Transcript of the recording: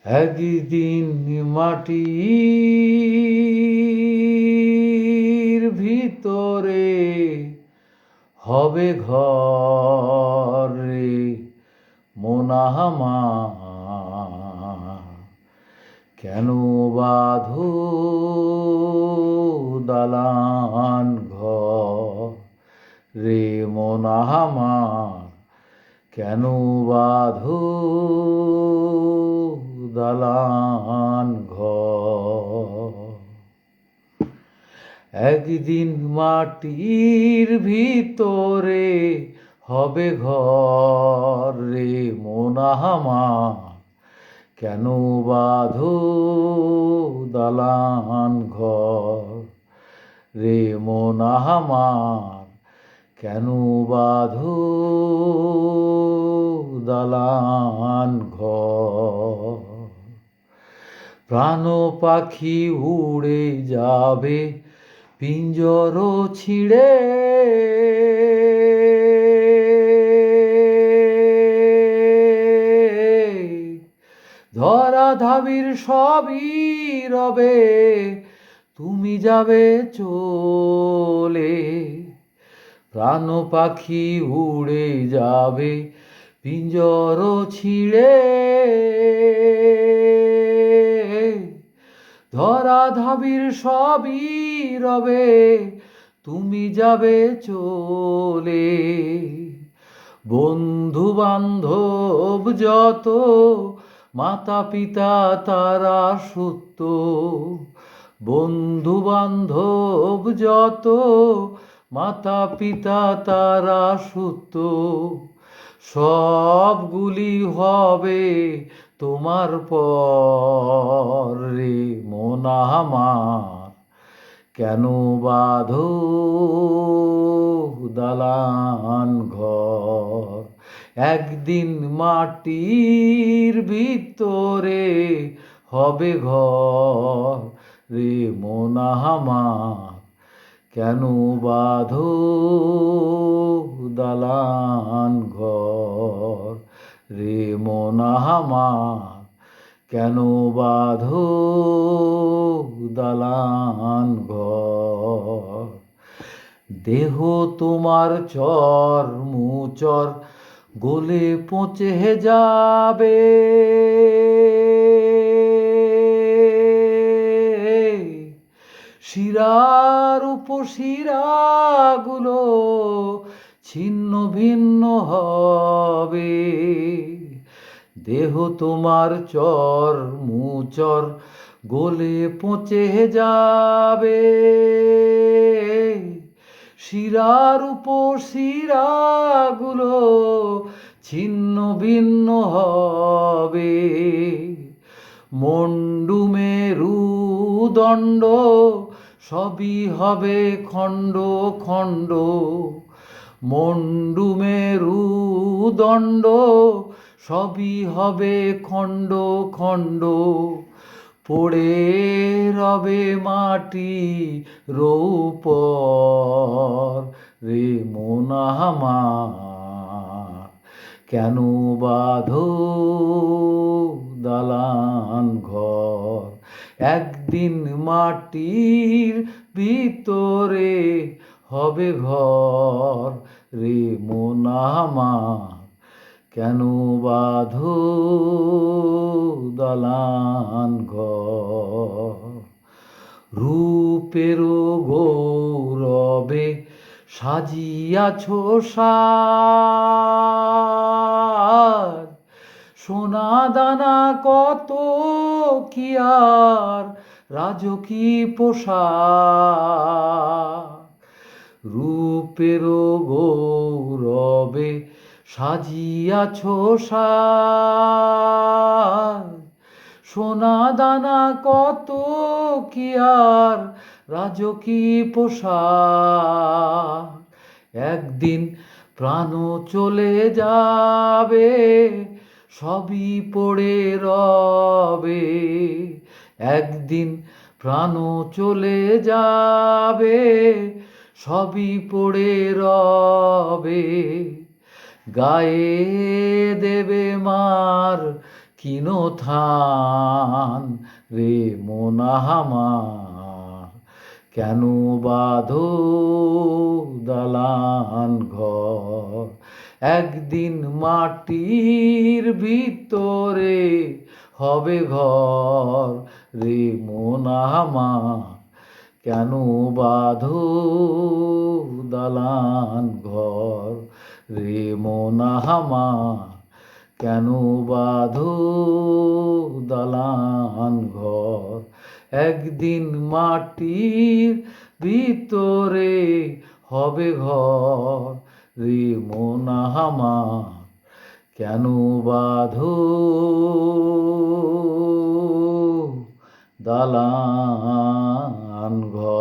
একদিন মাটির ভিতরে হবে ঘর রে মন আমার। কেন বাঁধো দালান ঘর রে মন আমার, কেন বাঁধো দালান ঘর। একদিন মাটির ভিতরে হবে ঘর রে মন আমার, কেন বাঁধো দালান ঘর রে মন আমার, কেন বাঁধো দালান ঘর। প্রাণ পাখি উড়ে যাবে পিঞ্জর ছিঁড়ে, ধরা ধাবির সবই রবে, তুমি যাবে চলে। প্রাণ পাখি উড়ে যাবে পিঞ্জর ছিঁড়ে, ধরা ধাবির সবই রবে, তুমি যাবে চলে। বন্ধু বান্ধব যত, মাতা পিতা তারা সত্য, বন্ধু বান্ধব যত, মাতা পিতা তারা সত্য, সবগুলি হবে তোমার পর রে মন আমার, কেন বাঁধো দালান ঘর। একদিন মাটির ভিতরে হবে ঘর রে মন আমার, কেন বাঁধো দালান ঘর রে মন আমার, কেন বাঁধো দালান ঘর। দেহ তোমার চর মুচর গলে পচে যাবে, শিরার উপশিরাগুলো ছিন্ন ভিন্ন হবে। দেহ তোমার চর মুচর গলে পচে যাবে, শিরার উপশিরাগুলো ছিন্ন ভিন্ন হবে। মুন্ডু মেরুদণ্ড সবই হবে খণ্ড খণ্ড, মুন্ডু মেরুদণ্ড সবই হবে খণ্ড খণ্ড। পড়ে রবে মাটি রৌপর রে মন আমার, কেন বাঁধো দালান ঘর। একদিন মাটির ভিতরে হবে ঘর রে মন আমার, কেন বাঁধো দালান ঘর। রূপের গৌরবে সাজিয়াছ সাজ, সোনা দানা কত কি আর রাজকী পোশাক। রূপের গৌরবে সাজিয়াছ সাজ, সোনা দানা কত কি আর রাজকী পোশাক। একদিন প্রাণ চলে যাবে, সবই পড়ে রবে। একদিন প্রাণ চলে যাবে, সবই পড়ে রবে। গায়ে দেবে মার কিনো থান রে মন আমার, কেন বাঁধো দালান ঘর। একদিন মাটির ভিতরে হবে ঘর রে মন আমার, কেন বাঁধো দালান ঘর রে মন আমার, কেন বাঁধো দালান ঘর। একদিন মাটির ভিতরে হবে ঘর রে মন আমার, কেন বাঁধো দালান ঘর।